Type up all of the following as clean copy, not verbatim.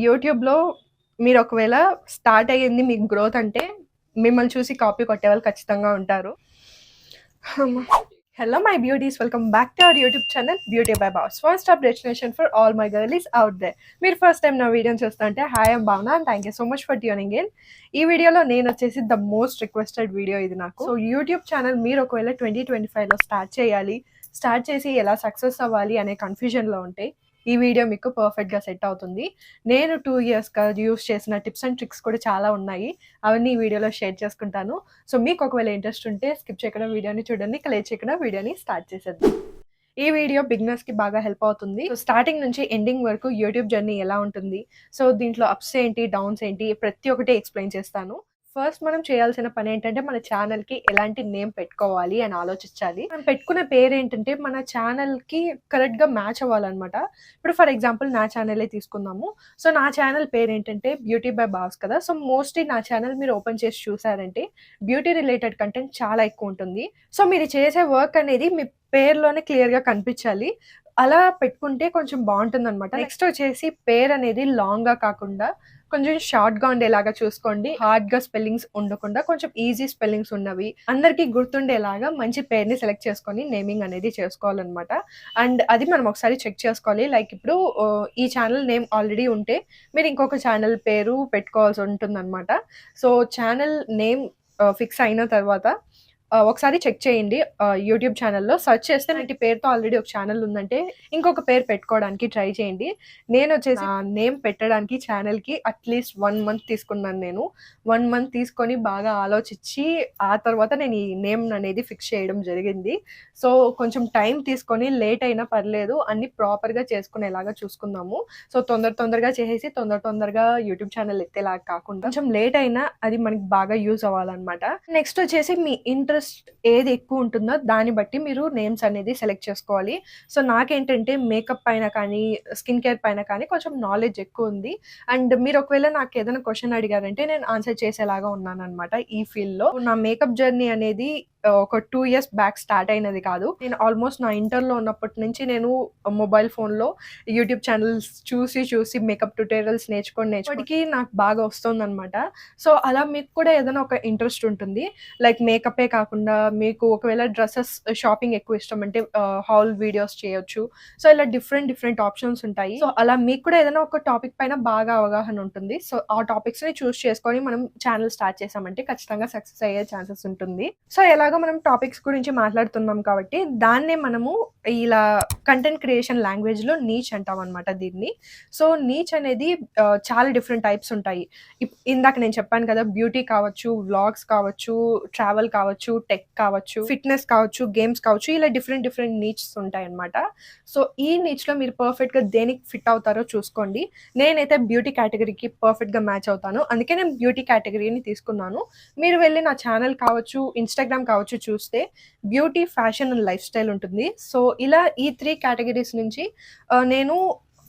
యూట్యూబ్‌లో మీరు ఒకవేళ స్టార్ట్ అయ్యింది మీకు గ్రోత్ అంటే, మిమ్మల్ని చూసి కాపీ కొట్టేవాళ్ళు ఖచ్చితంగా ఉంటారు. హమ్మ! Hello my beauties, welcome back to our YouTube channel beauty by boss, one stop destination for all my girlies out there. మీరు ఫస్ట్ టైం నా వీడియోని చూస్తుంటే hi, I'm Bhavana and thank you so much for tuning in. ఈ వీడియోలో నేను వచ్చేసి the most requested video ఇది నాకు. సో యూట్యూబ్ ఛానల్ మీరు ఒకవేళ 2025లో స్టార్ట్ చేసి ఎలా సక్సెస్ అవ్వాలి అనే కన్ఫ్యూజన్లో ఉంటే ఈ వీడియో మీకు పర్ఫెక్ట్గా సెట్ అవుతుంది. నేను 2 ఇయర్స్‌గా యూస్ చేసిన టిప్స్ అండ్ ట్రిక్స్ కూడా చాలా ఉన్నాయి. అవన్నీ ఈ వీడియోలో షేర్ చేసుకుంటాను. సో మీకు ఒకవేళ ఇంట్రెస్ట్ ఉంటే స్కిప్ చేయకుండా వీడియోని చూడండి. ఇక లేట్ చేయకుండా వీడియోని స్టార్ట్ చేసేద్దాం. ఈ వీడియో బిగినర్స్‌కి బాగా హెల్ప్ అవుతుంది. సో స్టార్టింగ్ నుంచి ఎండింగ్ వరకు యూట్యూబ్ జర్నీ ఎలా ఉంటుంది, సో దీంట్లో అప్స్ ఏంటి, డౌన్స్ ఏంటి, ప్రతి ఒక్కటి ఎక్స్‌ప్లెయిన్ చేస్తాను. ఫస్ట్ మనం చేయాల్సిన పని ఏంటంటే మన ఛానల్‌కి ఎలాంటి నేమ్ పెట్టుకోవాలి అని ఆలోచించాలి. మనం పెట్టుకునే పేరు ఏంటంటే మన ఛానల్‌కి కరెక్ట్‌గా మ్యాచ్ అవ్వాలన్నమాట. ఇప్పుడు ఫర్ ఎగ్జాంపుల్ నా ఛానలే తీసుకుందాము. సో నా ఛానల్ పేరు ఏంటంటే బ్యూటీ బై బాస్ కదా. సో మోస్ట్‌లీ నా ఛానల్ మీరు ఓపెన్ చేసి చూసారంటే బ్యూటీ రిలేటెడ్ కంటెంట్ చాలా ఎక్కువ ఉంటుంది. సో మీరు చేసే వర్క్ అనేది మీ పేరులోనే క్లియర్‌గా కనిపించాలి. అలా పెట్టుకుంటే కొంచెం బాగుంటుందన్నమాట. నెక్స్ట్ వచ్చేసి పేరు అనేది లాంగ్‌గా కాకుండా కొంచెం షార్ట్‌గా ఉండేలాగా చూసుకోండి. హార్డ్‌గా స్పెల్లింగ్స్ ఉండకుండా కొంచెం ఈజీ స్పెల్లింగ్స్ ఉన్నవి, అందరికీ గుర్తుండేలాగా మంచి పేరుని సెలెక్ట్ చేసుకొని నేమింగ్ అనేది చేసుకోవాలన్నమాట. అండ్ అది మనం ఒకసారి చెక్ చేసుకోవాలి. లైక్ ఇప్పుడు ఈ ఛానల్ నేమ్ ఆల్రెడీ ఉంటే మీరు ఇంకొక ఛానల్ పేరు పెట్టుకోవాల్సి ఉంటుందన్నమాట. సో ఛానల్ నేమ్ ఫిక్స్ అయిన తర్వాత ఒకసారి చెక్ చేయండి. యూట్యూబ్ ఛానల్‌లో సెర్చ్ చేస్తే ఇలాంటి పేరుతో ఆల్రెడీ ఒక ఛానల్ ఉందంటే ఇంకొక పేరు పెట్టుకోవడానికి ట్రై చేయండి. నేనొచ్చేసి నేమ్ పెట్టడానికి ఛానల్‌కి అట్‌లీస్ట్ 1 మంత్ తీసుకున్నాను నేను. 1 మంత్ తీసుకొని బాగా ఆలోచించి ఆ తర్వాత నేను ఈ నేమ్ అనేది ఫిక్స్ చేయడం జరిగింది. సో కొంచెం టైం తీసుకొని లేట్ అయినా పర్లేదు, అన్నీ ప్రాపర్‌గా చేసుకునేలాగా చూసుకుందాము. సో తొందరగా చేసేసి తొందరగా యూట్యూబ్ ఛానల్ ఎత్తేలాగా కాకుండా కొంచెం లేట్ అయినా అది మనకి బాగా యూజ్ అవ్వాలన్నమాట. నెక్స్ట్ వచ్చేసి మీ ఇంట్రెస్ట్ ఏది ఎక్కువ ఉంటుందో దాన్ని బట్టి మీరు నేమ్స్ అనేది సెలెక్ట్ చేసుకోవాలి. సో నాకేంటంటే మేకప్ పైన కానీ, స్కిన్ కేర్ పైన కానీ కొంచెం నాలెడ్జ్ ఎక్కువ ఉంది. అండ్ మీరు ఒకవేళ నాకు ఏదైనా క్వశ్చన్ అడిగారంటే నేను ఆన్సర్ చేసేలాగా ఉన్నానన్నమాట ఈ ఫీల్డ్‌లో. నా మేకప్ జర్నీ అనేది ఒక 2 ఇయర్స్ బ్యాక్ స్టార్ట్ అయినది కాదు. నేను ఆల్మోస్ట్ నా ఇంటర్‌లో ఉన్నప్పటి నుంచి నేను మొబైల్ ఫోన్‌లో యూట్యూబ్ ఛానల్స్ చూసి మేకప్ ట్యుటోరియల్స్ నేర్చుకొని నాకు బాగా వస్తుందన్నమాట. సో అలా మీకు కూడా ఏదైనా ఒక ఇంట్రెస్ట్ ఉంటుంది. లైక్ మేకపే కాకుండా మీకు ఒకవేళ డ్రెసెస్ షాపింగ్ ఎక్కువ ఇష్టం అంటే హాల్ వీడియోస్ చేయొచ్చు. సో ఇలా డిఫరెంట్ ఆప్షన్స్ ఉంటాయి. సో అలా మీకు కూడా ఏదైనా ఒక టాపిక్ పైన బాగా అవగాహన ఉంటుంది. సో ఆ టాపిక్స్‌ని చూస్ చేసుకొని మనం ఛానల్ స్టార్ట్ చేసామంటే ఖచ్చితంగా సక్సెస్ అయ్యే ఛాన్సెస్ ఉంటుంది. సో ఎలాగో మనం టాపిక్స్ గురించి మాట్లాడుతున్నాం కాబట్టి దాన్నే మనము ఇలా కంటెంట్ క్రియేషన్ లాంగ్వేజ్‌లో నీచ్ అంటామన్నమాట దీన్ని. సో నీచ్ అనేది చాలా డిఫరెంట్ టైప్స్ ఉంటాయి. ఇందాక నేను చెప్పాను కదా, బ్యూటీ కావచ్చు, వ్లాగ్స్ కావచ్చు, ట్రావెల్ కావచ్చు, టెక్ కావచ్చు, ఫిట్‌నెస్ కావచ్చు, గేమ్స్ కావచ్చు, ఇలా డిఫరెంట్ నీచ్స్ ఉంటాయన్నమాట. సో ఈ నీచ్‌లో మీరు పర్ఫెక్ట్‌గా దేనికి ఫిట్ అవుతారో చూసుకోండి. నేనైతే బ్యూటీ కేటగిరీకి పర్ఫెక్ట్‌గా మ్యాచ్ అవుతాను. అందుకే నేను బ్యూటీ కేటగిరీని తీసుకున్నాను. మీరు వెళ్ళి నా ఛానల్ కావచ్చు, ఇన్‌స్టాగ్రామ్ కావచ్చు చూస్తే beauty, fashion and life style ఉంటుంది. సో ఇలా ఈ 3 కేటగిరీస్ నుంచి నేను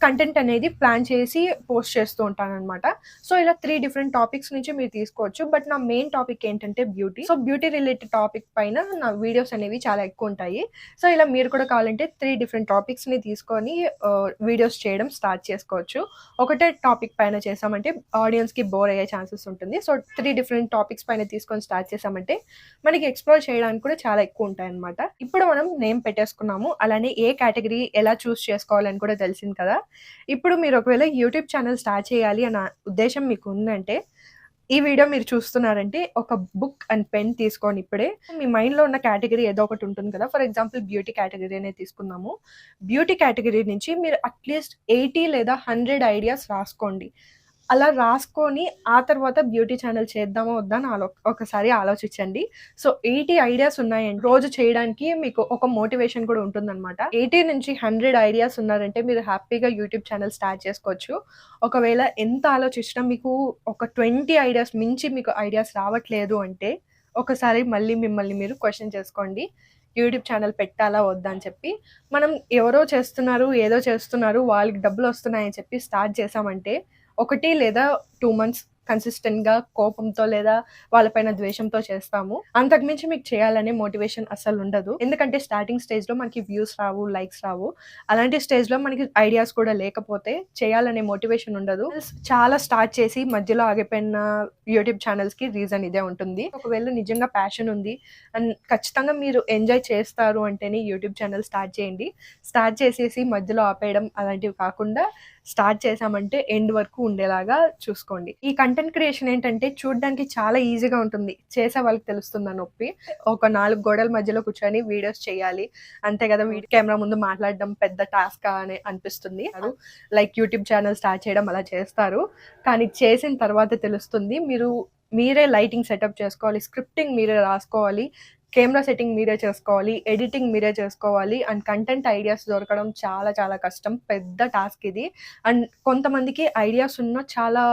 కంటెంట్ అనేది ప్లాన్ చేసి పోస్ట్ చేస్తూ ఉంటానన్నమాట. సో ఇలా 3 డిఫరెంట్ టాపిక్స్ నుంచి మీరు తీసుకోవచ్చు. బట్ నా మెయిన్ టాపిక్ ఏంటంటే beauty. So beauty related topic పైన నా వీడియోస్ అనేవి చాలా ఎక్కువ ఉంటాయి. సో ఇలా మీరు కూడా కావాలంటే 3 డిఫరెంట్ టాపిక్స్‌ని తీసుకొని వీడియోస్ చేయడం స్టార్ట్ చేసుకోవచ్చు. ఒకటే టాపిక్ పైన చేసామంటే ఆడియన్స్‌కి బోర్ అయ్యే ఛాన్సెస్ ఉంటుంది. సో 3 డిఫరెంట్ టాపిక్స్ పైన తీసుకొని స్టార్ట్ చేసామంటే మనకి ఎక్స్‌ప్లోర్ చేయడానికి కూడా చాలా ఎక్కువ ఉంటాయన్నమాట. ఇప్పుడు మనం నేమ్ పెట్టేసుకున్నాము. అలానే ఏ కేటగిరీ ఎలా చూస్ చేసుకోవాలని కూడా తెలిసింది కదా. ఇప్పుడు మీరు ఒకవేళ యూట్యూబ్ ఛానల్ స్టార్ట్ చేయాలి అన్న ఉద్దేశం మీకు ఉందంటే, ఈ వీడియో మీరు చూస్తున్నారంటే ఒక బుక్ అండ్ పెన్ తీసుకొని ఇప్పుడే మీ మైండ్‌లో ఉన్న కేటగిరీ ఏదో ఒకటి ఉంటుంది కదా. ఫర్ ఎగ్జాంపుల్ బ్యూటీ కేటగిరీ అనే తీసుకుందాము. బ్యూటీ కేటగిరీ నుంచి మీరు అట్‌లీస్ట్ 80 లేదా 100 ఐడియాస్ రాసుకోండి. అలా రాసుకొని ఆ తర్వాత బ్యూటీ ఛానల్ చేద్దామా వద్దా అని ఒకసారి ఆలోచించండి. సో 80 ఐడియాస్ ఉన్నాయండి. రోజు చేయడానికి మీకు ఒక మోటివేషన్ కూడా ఉంటుందన్నమాట. 80-100 ఐడియాస్ ఉన్నారంటే మీరు హ్యాపీగా యూట్యూబ్ ఛానల్ స్టార్ట్ చేసుకోవచ్చు. ఒకవేళ ఎంత ఆలోచించినా మీకు ఒక 20 ఐడియాస్ మించి మీకు ఐడియాస్ రావట్లేదు అంటే ఒకసారి మళ్ళీ మిమ్మల్ని మీరు క్వెషన్ చేసుకోండి. యూట్యూబ్ ఛానల్ పెట్టాలా వద్దా అని చెప్పి. మనం ఎవరో చేస్తున్నారు, ఏదో చేస్తున్నారు, వాళ్ళకి డబ్బులు వస్తున్నాయని చెప్పి స్టార్ట్ చేసామంటే 1 లేదా 2 మంత్స్ కన్సిస్టెంట్‌గా కోపంతో లేదా వాళ్ళపైన ద్వేషంతో చేస్తాము. అంతకుమించి మీకు చేయాలనే మోటివేషన్ అస్సలుండదు. ఎందుకంటే స్టార్టింగ్ స్టేజ్‌లో మనకి వ్యూస్ రావు, లైక్స్ రావు. అలాంటి స్టేజ్‌లో మనకి ఐడియాస్ కూడా లేకపోతే చేయాలనే మోటివేషన్ ఉండదు. చాలా స్టార్ట్ చేసి మధ్యలో ఆగిపోయిన యూట్యూబ్ ఛానెల్స్‌కి రీజన్ ఇదే ఉంటుంది. ఒకవేళ నిజంగా ప్యాషన్ ఉంది అండ్ ఖచ్చితంగా మీరు ఎంజాయ్ చేస్తారు అంటేనే యూట్యూబ్ ఛానెల్ స్టార్ట్ చేయండి. స్టార్ట్ చేసేసి మధ్యలో ఆపేయడం అలాంటివి కాకుండా స్టార్ట్ చేశామంటే ఎండ్ వరకు ఉండేలాగా చూసుకోండి. ఈ కంటెంట్ క్రియేషన్ ఏంటంటే చూడడానికి చాలా ఈజీగా ఉంటుంది. చేసే వాళ్ళకి తెలుస్తుంది ఆ నొప్పి. ఒక 4 గోడల మధ్యలో కూర్చొని వీడియోస్ చేయాలి. అంతే కదా! కెమెరా ముందు మాట్లాడడం పెద్ద టాస్కా అని అనిపిస్తుంది. లైక్ యూట్యూబ్ ఛానల్ స్టార్ట్ చేయడం అలా చేస్తారు. కానీ చేసిన తర్వాత తెలుస్తుంది మీరే లైటింగ్ సెటప్ చేసుకోవాలి. స్క్రిప్టింగ్ మీరే రాసుకోవాలి. కెమెరా సెట్టింగ్ మీరే చేసుకోవాలి. ఎడిటింగ్ మీరే చేసుకోవాలి. అండ్ కంటెంట్ ఐడియాస్ దొరకడం చాలా చాలా కష్టం. పెద్ద టాస్క్ ఇది. అండ్ కొంతమందికి ఐడియాస్ ఉన్న చాలా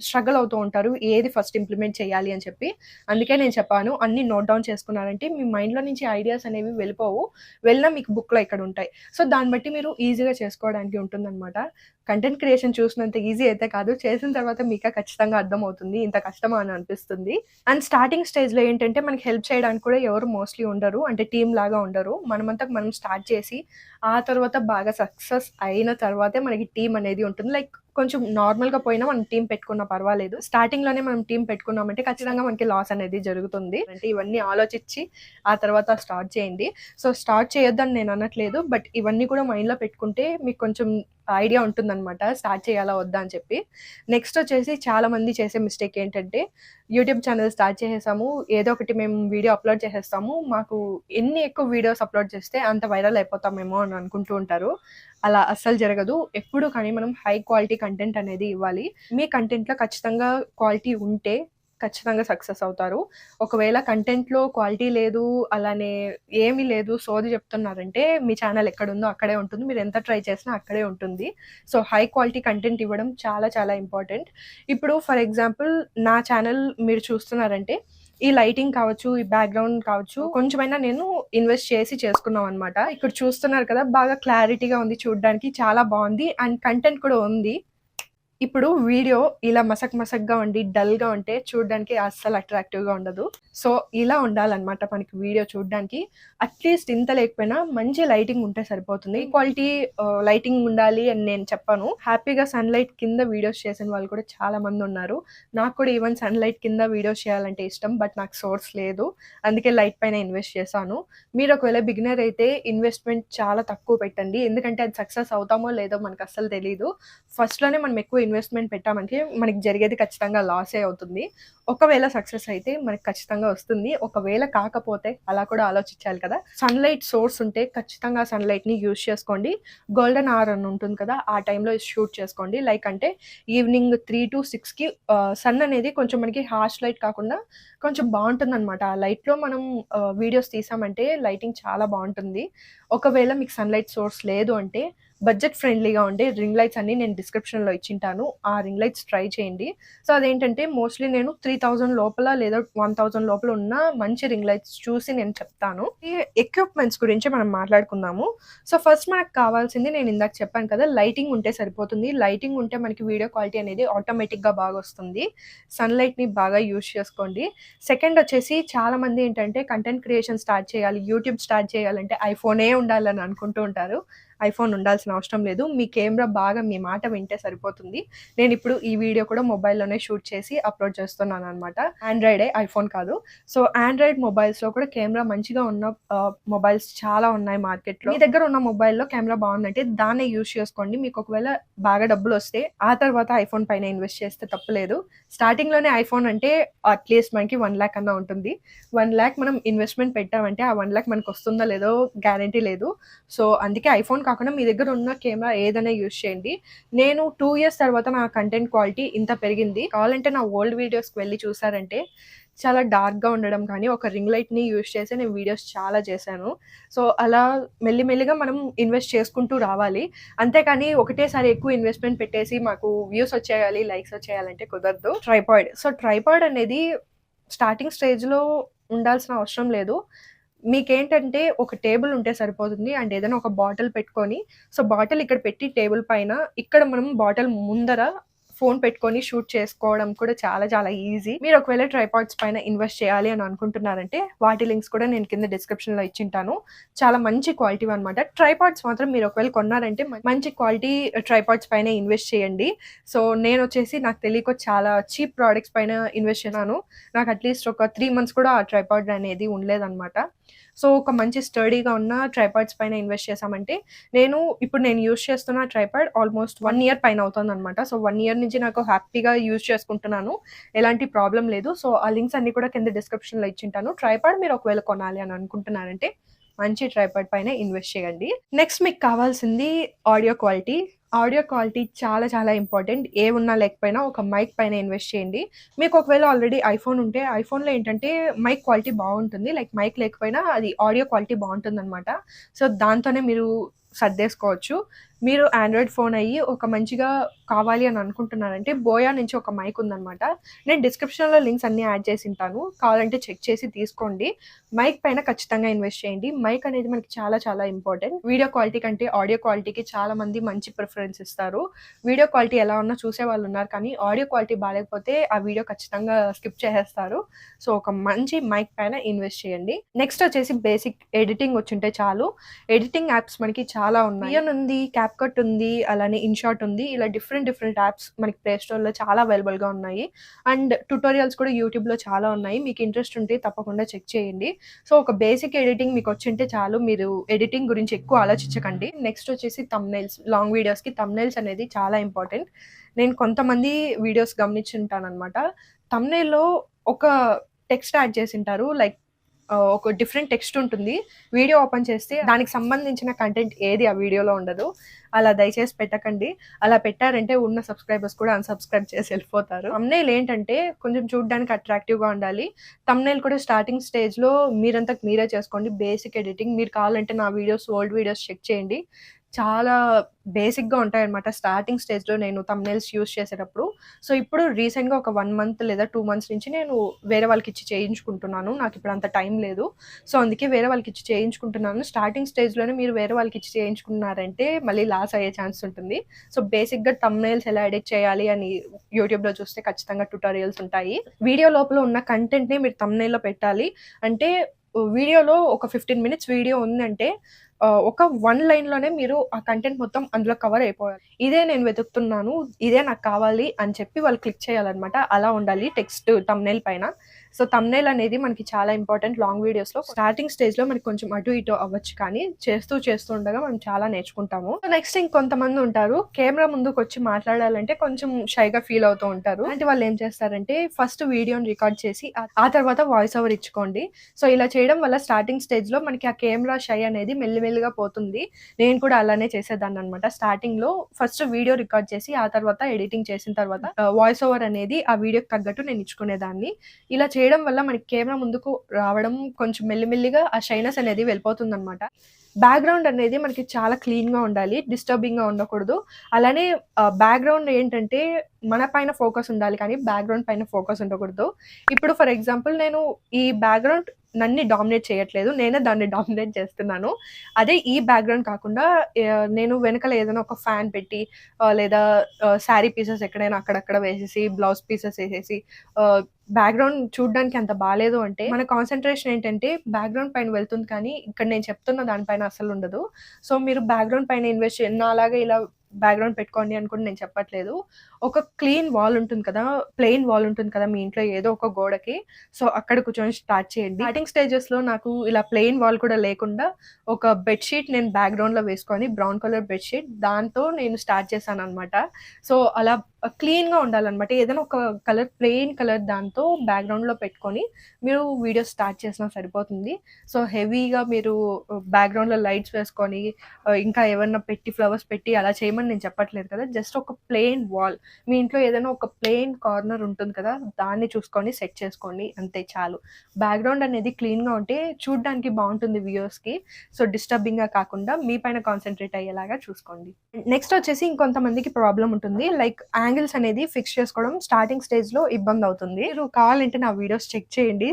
స్ట్రగల్ అవుతూ ఉంటారు. ఏది ఫస్ట్ ఇంప్లిమెంట్ చేయాలి అని చెప్పి. అందుకే నేను చెప్పాను అన్నీ నోట్ డౌన్ చేసుకున్నారంటే మీ మైండ్‌లో నుంచి ఐడియాస్ అనేవి వెళ్ళిపోవు. వెళ్ళినా మీకు బుక్‌లో ఇక్కడ ఉంటాయి. సో దాన్ని బట్టి మీరు ఈజీగా చేసుకోవడానికి ఉంటుందన్నమాట. కంటెంట్ క్రియేషన్ చూసినంత ఈజీ అయితే కాదు. చేసిన తర్వాత మీకే ఖచ్చితంగా అర్థమవుతుంది. ఇంత కష్టమా అని అనిపిస్తుంది. అండ్ స్టార్టింగ్ స్టేజ్‌లో ఏంటంటే మనకి హెల్ప్ చేయడానికి కూడా ఎవరు మోస్ట్‌లీ ఉండరు. అంటే టీమ్ లాగా ఉండరు. మనమంతకు మనం స్టార్ట్ చేసి ఆ తర్వాత బాగా సక్సెస్ అయిన తర్వాతే మనకి టీమ్ అనేది ఉంటుంది. లైక్ కొంచెం నార్మల్‌గా పోయినా మనం టీమ్ పెట్టుకున్నా పర్వాలేదు. స్టార్టింగ్‌లోనే మనం టీమ్ పెట్టుకున్నామంటే ఖచ్చితంగా మనకి లాస్ అనేది జరుగుతుంది. అంటే ఇవన్నీ ఆలోచించి ఆ తర్వాత స్టార్ట్ చేయండి. సో స్టార్ట్ చేయొద్దని నేను అనట్లేదు. బట్ ఇవన్నీ కూడా మైండ్‌లో పెట్టుకుంటే మీకు కొంచెం ఐడియా ఉంటుందన్నమాట. స్టార్ట్ చేయాలా వద్దా అని చెప్పి. నెక్స్ట్ వచ్చేసి చాలామంది చేసే మిస్టేక్ ఏంటంటే యూట్యూబ్ ఛానల్ స్టార్ట్ చేసేసాము. ఏదో ఒకటి మేము వీడియో అప్‌లోడ్ చేసేస్తాము. మాకు ఎన్ని ఎక్కువ వీడియోస్ అప్‌లోడ్ చేస్తే అంత వైరల్ అయిపోతామేమో అని అనుకుంటూ ఉంటారు. అలా అస్సలు జరగదు. ఎప్పుడు కానీ మనం హై క్వాలిటీ కంటెంట్ అనేది ఇవ్వాలి. మీ కంటెంట్‌లో ఖచ్చితంగా క్వాలిటీ ఉంటే ఖచ్చితంగా సక్సెస్ అవుతారు. ఒకవేళ కంటెంట్‌లో క్వాలిటీ లేదు, అలానే ఏమీ లేదు, సోది చెప్తున్నారంటే మీ ఛానల్ ఎక్కడుందో అక్కడే ఉంటుంది. మీరు ఎంత ట్రై చేసినా అక్కడే ఉంటుంది. సో హై క్వాలిటీ కంటెంట్ ఇవ్వడం చాలా చాలా ఇంపార్టెంట్. ఇప్పుడు ఫర్ ఎగ్జాంపుల్ నా ఛానల్ మీరు చూస్తున్నారంటే ఈ లైటింగ్ కావచ్చు, ఈ బ్యాక్‌గ్రౌండ్ కావచ్చు, కొంచెమైనా నేను ఇన్వెస్ట్ చేసి చేసుకున్నామనమాట. ఇక్కడ చూస్తున్నారు కదా! బాగా క్లారిటీగా ఉంది చూడ్డానికి. చాలా బావుంది. అండ్ కంటెంట్ కూడా ఉంది. ఇప్పుడు వీడియో ఇలా మసగ్గా ఉండి, డల్‌గా ఉంటే చూడ్డానికి అస్సలు అట్రాక్టివ్‌గా ఉండదు. సో, ఇలా ఉండాలనమాట మనకి వీడియో చూడ్డానికి. అట్‌లీస్ట్ ఇంత లేకపోయినా మంచి లైటింగ్ ఉంటే సరిపోతుంది. క్వాలిటీ లైటింగ్ ఉండాలి అని నేను చెప్పను. హ్యాపీగా సన్‌లైట్ కింద వీడియోస్ చేసిన వాళ్ళు కూడా చాలా మందున్నారు. నాకు కూడా ఈవెన్ సన్‌లైట్ కింద వీడియోస్ చేయాలంటే ఇష్టం. బట్ నాకు సోర్స్ లేదు. అందుకే లైట్ పైన ఇన్వెస్ట్ చేశాను. మీరు ఒకవేళ బిగినర్ అయితే ఇన్వెస్ట్‌మెంట్ చాలా తక్కువ పెట్టండి. ఎందుకంటే అది సక్సెస్ అవుతామో లేదో మనకు అస్సలు తెలీదు. ఫస్ట్‌లోనే మనం ఎక్కువ ఇన్వెస్ట్‌మెంట్ పెట్టామంటే మనకి జరిగేది ఖచ్చితంగా లాసే అవుతుంది. ఒకవేళ సక్సెస్ అయితే మనకి ఖచ్చితంగా వస్తుంది. ఒకవేళ కాకపోతే అలా కూడా ఆలోచించాలి కదా! సన్‌లైట్ సోర్స్ ఉంటే ఖచ్చితంగా సన్‌లైట్‌ని యూజ్ చేసుకోండి. గోల్డెన్ అవర్ అని ఉంటుంది కదా! ఆ టైంలో షూట్ చేసుకోండి. లైక్ అంటే ఈవినింగ్ 3-6కి సన్ అనేది కొంచెం మనకి హార్ష్ లైట్ కాకుండా కొంచెం బావుంటుందనమాట. ఆ లైట్‌లో మనం వీడియోస్ తీసామంటే లైటింగ్ చాలా బావుంటుంది. ఒకవేళ మీకు సన్‌లైట్ సోర్స్ లేదు అంటే బడ్జెట్ ఫ్రెండ్లీగా ఉండే రింగ్ లైట్స్ అన్నీ నేను డిస్క్రిప్షన్‌లో ఇచ్చింటాను. ఆ రింగ్ లైట్స్ ట్రై చేయండి. సో, అదేంటంటే మోస్ట్‌లీ నేను 3000 లోపల లేదా 1000 లోపల ఉన్న మంచి రింగ్ లైట్స్ చూసి నేను చెప్తాను. ఈ ఎక్విప్‌మెంట్స్ గురించి మనం మాట్లాడుకుందాము. సో, ఫస్ట్ మనకు కావాల్సింది నేను ఇందాక చెప్పాను కదా! లైటింగ్ ఉంటే సరిపోతుంది. లైటింగ్ ఉంటే మనకి వీడియో క్వాలిటీ అనేది ఆటోమేటిక్‌గా బాగొస్తుంది. సన్‌లైట్‌ని బాగా యూజ్ చేసుకోండి. సెకండ్ వచ్చేసి చాలామంది ఏంటంటే కంటెంట్ క్రియేషన్ స్టార్ట్ చేయాలి, యూట్యూబ్ స్టార్ట్ చేయాలంటే ఐఫోనే ఉండాలని అనుకుంటూ ఉంటారు. ఐఫోన్ ఉండాల్సిన అవసరం లేదు. మీ కెమెరా బాగా మీ మాట వింటే సరిపోతుంది. నేనిప్పుడు ఈ వీడియో కూడా మొబైల్‌లోనే షూట్ చేసి అప్‌లోడ్ చేస్తున్నాననమాట. ఆండ్రాయిడే, ఐఫోన్ కాదు. సో, ఆండ్రాయిడ్ మొబైల్స్‌లో కూడా కెమెరా మంచిగా ఉన్న మొబైల్స్ చాలా ఉన్నాయి మార్కెట్‌లో. మీ దగ్గర ఉన్న మొబైల్‌లో కెమెరా బావుందంటే దాన్నే యూజ్ చేసుకోండి. మీకు ఒకవేళ బాగా డబ్బులొస్తే ఆ తర్వాత ఐఫోన్ పైన ఇన్వెస్ట్ చేస్తే తప్పులేదు. స్టార్టింగ్‌లోనే ఐఫోన్ అంటే అట్‌లీస్ట్ మనకి 1,00,000 అన్నా ఉంటుంది. 1,00,000 మనం ఇన్వెస్ట్‌మెంట్ పెట్టామంటే ఆ 1,00,000 మనకొస్తుందో లేదో గ్యారంటీ లేదు. సో, అందుకే ఐఫోన్ కాకుండా మీ దగ్గర ఉన్న కెమెరా ఏదైనా యూజ్ చేయండి. నేను 2 ఇయర్స్ తర్వాత నా కంటెంట్ క్వాలిటీ ఇంత పెరిగింది. కావాలంటే నా ఓల్డ్ వీడియోస్‌కి వెళ్లి చూసారంటే చాలా డార్క్‌గా ఉండడం కానీ, ఒక రింగ్ లైట్‌ని యూజ్ చేసి నేను వీడియోస్ చాలా చేశాను. సో, అలా మెల్లిగా మనం ఇన్వెస్ట్ చేసుకుంటూ రావాలి. అంతేకాని ఒకటేసారి ఎక్కువ ఇన్వెస్ట్‌మెంట్ పెట్టేసి మాకు వ్యూస్ వచ్చేయాలి, లైక్స్ వచ్చేయాలంటే కుదరదు. ట్రైపాడ్. సో, ట్రైపాడ్ అనేది స్టార్టింగ్ స్టేజ్‌లో ఉండాల్సిన అవసరం లేదు. మీకేంటంటే ఒక టేబుల్ ఉంటే సరిపోతుంది. అండ్ ఏదైనా ఒక బాటిల్ పెట్టుకొని, సో, బాటిల్ ఇక్కడ పెట్టి టేబుల్ పైన, ఇక్కడ మనం బాటిల్ ముందర ఫోన్ పెట్టుకొని షూట్ చేసుకోవడం కూడా చాలా చాలా ఈజీ. మీరు ఒకవేళ ట్రైపాడ్స్ పైన ఇన్వెస్ట్ చేయాలి అని అనుకుంటున్నారంటే వాటి లింక్స్ కూడా నేను కింద డిస్క్రిప్షన్లో ఇచ్చింటాను. చాలా మంచి క్వాలిటీ అనమాట. ట్రైపాడ్స్ మాత్రం మీరు ఒకవేళ కొన్నారంటే మంచి క్వాలిటీ ట్రైపాడ్స్ పైన ఇన్వెస్ట్ చేయండి. సో నేను వచ్చేసి నాకు తెలియక చాలా చీప్ ప్రోడక్ట్స్ పైన ఇన్వెస్ట్ చేశాను. నాకు అట్లీస్ట్ ఒక 3 months కూడా ఆ ట్రైపాడ్ అనేది ఉండలేదన్నమాట. సో ఒక మంచి స్టడీగా ఉన్న ట్రైపాడ్స్ పైన ఇన్వెస్ట్ చేశామంటే ఇప్పుడు నేను యూజ్ చేస్తున్న ట్రైపాడ్ ఆల్మోస్ట్ 1 year పైన అవుతుందన్నమాట. సో 1 year నుంచి నాకు హ్యాపీగా యూజ్ చేసుకుంటున్నాను. ఎలాంటి ప్రాబ్లం లేదు. సో ఆ లింక్స్ అన్ని కూడా కింద డిస్క్రిప్షన్లో ఇచ్చింటాను. ట్రైపాడ్ మీరు ఒకవేళ కొనాలి అని అనుకుంటున్నారంటే మంచి ట్రైపాడ్ పైన ఇన్వెస్ట్ చేయండి. నెక్స్ట్ మీకు కావాల్సింది ఆడియో క్వాలిటీ. ఆడియో క్వాలిటీ చాలా చాలా ఇంపార్టెంట్. ఏ ఉన్నా లేకపోయినా ఒక మైక్ పైన ఇన్వెస్ట్ చేయండి. మీకు ఒకవేళ ఆల్రెడీ ఐఫోన్ ఉంటే ఐఫోన్లో ఏంటంటే మైక్ క్వాలిటీ బాగుంటుంది. లైక్ మైక్ లేకపోయినా అది ఆడియో క్వాలిటీ బాగుంటుందన్నమాట. సో దాంతోనే మీరు సర్దేసుకోవచ్చు. మీరు ఆండ్రాయిడ్ ఫోన్ అయ్యి ఒక మంచిగా కావాలి అని అనుకుంటున్నారంటే బోయా నుంచి ఒక మైక్ ఉందన్నమాట. నేను డిస్క్రిప్షన్లో లింక్స్ అన్నీ యాడ్ చేసి ఉంటాను. కావాలంటే చెక్ చేసి తీసుకోండి. మైక్ పైన ఖచ్చితంగా ఇన్వెస్ట్ చేయండి. మైక్ అనేది మనకి చాలా చాలా ఇంపార్టెంట్. వీడియో క్వాలిటీ కంటే ఆడియో క్వాలిటీకి చాలా మంది మంచి ప్రిఫరెన్స్ ఇస్తారు. వీడియో క్వాలిటీ ఎలా ఉన్నా చూసే వాళ్ళు ఉన్నారు, కానీ ఆడియో క్వాలిటీ బాగాలేకపోతే ఆ వీడియో ఖచ్చితంగా స్కిప్ చేసేస్తారు. సో ఒక మంచి మైక్ పైన ఇన్వెస్ట్ చేయండి. నెక్స్ట్ వచ్చేసి బేసిక్ ఎడిటింగ్ వచ్చుంటే చాలు. ఎడిటింగ్ యాప్స్ మనకి చాలా ఉన్నాయి. ఉంది, క్యాప్కట్ ఉంది, అలానే ఇన్షాట్ ఉంది. ఇలా డిఫరెంట్ యాప్స్ మనకి ప్లే స్టోర్లో చాలా అవైలబుల్గా ఉన్నాయి. అండ్ ట్యుటోరియల్స్ కూడా యూట్యూబ్లో చాలా ఉన్నాయి. మీకు ఇంట్రెస్ట్ ఉంటే తప్పకుండా చెక్ చేయండి. సో ఒక బేసిక్ ఎడిటింగ్ మీకు వచ్చింటే చాలు. మీరు ఎడిటింగ్ గురించి ఎక్కువ ఆలోచించకండి. నెక్స్ట్ వచ్చేసి థంబ్నెయిల్స్. లాంగ్ వీడియోస్కి థంబ్నెయిల్స్ అనేది చాలా ఇంపార్టెంట్. నేను కొంతమంది వీడియోస్ గమనించుంటాను అనమాట. థంబ్నెయిల్లో ఒక టెక్స్ట్ యాడ్ చేసి ఉంటారు. లైక్ ఒక డిఫరెంట్ టెక్స్ట్ ఉంటుంది. వీడియో ఓపెన్ చేస్తే దానికి సంబంధించిన కంటెంట్ ఏది ఆ వీడియోలో ఉండదు. అలా దయచేసి పెట్టకండి. అలా పెట్టారంటే ఉన్న సబ్స్క్రైబర్స్ కూడా అన్సబ్స్క్రైబ్ చేసి వెళ్ళిపోతారు. థంబ్నెయిల్ ఏంటంటే కొంచెం చూడడానికి అట్రాక్టివ్గా ఉండాలి. థంబ్నెయిల్ కూడా స్టార్టింగ్ స్టేజ్లో మీరంతకు మీరే చేసుకోండి. Basic editing. మీరు కావాలంటే నా ఓల్డ్ వీడియోస్ చెక్ చేయండి. చాలా బేసిక్గా ఉంటాయన్నమాట స్టార్టింగ్ స్టేజ్లో నేను థంబ్నెయిల్స్ యూజ్ చేసేటప్పుడు. సో ఇప్పుడు రీసెంట్గా ఒక 1 month లేదా 2 months నుంచి నేను వేరే వాళ్ళకి ఇచ్చి చేయించుకుంటున్నాను. నాకు ఇప్పుడు అంత టైం లేదు. సో అందుకే వేరే వాళ్ళకి ఇచ్చి చేయించుకుంటున్నాను. స్టార్టింగ్ స్టేజ్లోనే మీరు వేరే వాళ్ళకి ఇచ్చి చేయించుకున్నారంటే మళ్ళీ లాస్ అయ్యే ఛాన్స్ ఉంటుంది. సో బేసిక్గా థంబ్నెయిల్స్ ఎలా ఎడిట్ చేయాలి అని యూట్యూబ్లో చూస్తే ఖచ్చితంగా ట్యుటోరియల్స్ ఉంటాయి. వీడియో లోపల ఉన్న కంటెంట్ని మీరు థంబ్నెయిల్లో పెట్టాలి. అంటే వీడియోలో ఒక 15 minutes వీడియో ఉందంటే ఒక 1 lineలోనే మీరు ఆ కంటెంట్ మొత్తం అందులో కవర్ అయిపోవాలి. ఇదే నేను వెతుకుతున్నాను, ఇదే నాకు కావాలి అని చెప్పి వాళ్ళు క్లిక్ చేయాలన్నమాట. అలా ఉండాలి టెక్స్ట్ థంబ్నెయిల్ పైన. సో థంబ్నెయిల్ అనేది మనకి చాలా ఇంపార్టెంట్ లాంగ్ వీడియోస్లో. స్టార్టింగ్ స్టేజ్లో మనకి కొంచెం అటు ఇటు అవ్వచ్చు, కానీ చేస్తూ ఉండగా మనం చాలా నేర్చుకుంటాము. నెక్స్ట్ ఇంకొంతమంది ఉంటారు కెమెరా ముందుకు వచ్చి మాట్లాడాలంటే కొంచెం షైగా ఫీల్ అవుతూ ఉంటారు. అంటే వాళ్ళు ఏం చేస్తారంటే ఫస్ట్ వీడియోని రికార్డ్ చేసి ఆ తర్వాత వాయిస్ ఓవర్ ఇచ్చుకోండి. సో ఇలా చేయడం వల్ల స్టార్టింగ్ స్టేజ్లో మనకి ఆ కెమెరా షై అనేది మెల్లిమెల్లిగా పోతుంది. నేను కూడా అలానే చేసేదాన్ని అనమాట. స్టార్టింగ్లో ఫస్ట్ వీడియో రికార్డ్ చేసి ఆ తర్వాత ఎడిటింగ్ చేసిన తర్వాత వాయిస్ ఓవర్ అనేది ఆ వీడియోకి తగ్గట్టు నేను ఇచ్చుకునేదాన్ని. ఇలా చేయడం వల్ల మనకి కెమెరా ముందుకు రావడం కొంచెం మెల్లిమెల్లిగా ఆ షైనెస్ అనేది వెళ్ళిపోతుంది అనమాట. బ్యాక్గ్రౌండ్ అనేది మనకి చాలా క్లీన్గా ఉండాలి, డిస్టర్బింగ్గా ఉండకూడదు. అలానే బ్యాక్గ్రౌండ్ ఏంటంటే మన పైన ఫోకస్ ఉండాలి, కానీ బ్యాక్గ్రౌండ్ పైన ఫోకస్ ఉండకూడదు. ఇప్పుడు ఫర్ ఎగ్జాంపుల్ నేను ఈ బ్యాక్గ్రౌండ్ నన్ను డామినేట్ చేయట్లేదు, నేనే దాన్ని డామినేట్ చేస్తున్నాను. అదే ఈ బ్యాక్గ్రౌండ్ కాకుండా నేను వెనకాల ఏదైనా ఒక ఫ్యాన్ పెట్టి లేదా శారీ పీసెస్ ఎక్కడైనా అక్కడక్కడ వేసేసి బ్లౌజ్ పీసెస్ వేసేసి బ్యాక్గ్రౌండ్ చూడడానికి అంత బాగాలేదు అంటే మన కాన్సన్ట్రేషన్ ఏంటంటే బ్యాక్గ్రౌండ్ పైన వెళ్తుంది, కానీ ఇక్కడ నేను చెప్తున్న దానిపైన అసలు ఉండదు. సో మీరు బ్యాక్గ్రౌండ్ పైన ఇన్వెస్ట్ నాలాగా ఇలా బ్యాక్గ్రౌండ్ పెట్టుకోండి అనుకుంటే నేను చెప్పట్లేదు. ఒక క్లీన్ వాల్ ఉంటుంది కదా, ప్లెయిన్ వాల్ ఉంటుంది కదా మీ ఇంట్లో ఏదో ఒక గోడకి, సో అక్కడ కూర్చొని స్టార్ట్ చేయండి. స్టార్టింగ్ స్టేజెస్లో నాకు ఇలా ప్లెయిన్ వాల్ కూడా లేకుండా ఒక బెడ్షీట్ నేను బ్యాక్గ్రౌండ్లో వేసుకొని బ్రౌన్ కలర్ బెడ్షీట్ దాంతో నేను స్టార్ట్ చేశాను అనమాట. సో అలా క్లీన్గా ఉండాలన్నమాట. ఏదైనా ఒక కలర్ ప్లెయిన్ కలర్ దాంతో బ్యాక్గ్రౌండ్లో పెట్టుకొని మీరు వీడియో స్టార్ట్ చేసినా సరిపోతుంది. సో హెవీగా మీరు బ్యాక్గ్రౌండ్లో లైట్స్ వేసుకొని ఇంకా ఏమన్నా పెట్టి ఫ్లవర్స్ పెట్టి అలా చేయమని నేను చెప్పట్లేదు కదా. జస్ట్ ఒక ప్లెయిన్ వాల్, మీ ఇంట్లో ఏదైనా ఒక ప్లెయిన్ కార్నర్ ఉంటుంది కదా, దాన్ని చూసుకొని సెట్ చేసుకోండి, అంతే చాలు. బ్యాక్గ్రౌండ్ అనేది క్లీన్గా ఉంటే చూడడానికి బాగుంటుంది వ్యూయర్స్కి. సో డిస్టర్బింగ్గా కాకుండా మీ పైన కాన్సన్ట్రేట్ అయ్యేలాగా చూసుకోండి. నెక్స్ట్ వచ్చేసి ఇంకొంతమందికి ప్రాబ్లం ఉంటుంది, లైక్ యాంగిల్స్ అనేది ఫిక్స్ చేసుకోవడం స్టార్టింగ్ స్టేజ్లో ఇబ్బంది అవుతుంది. మీరు కావాలంటే నా వీడియోస్ చెక్ చేయండి.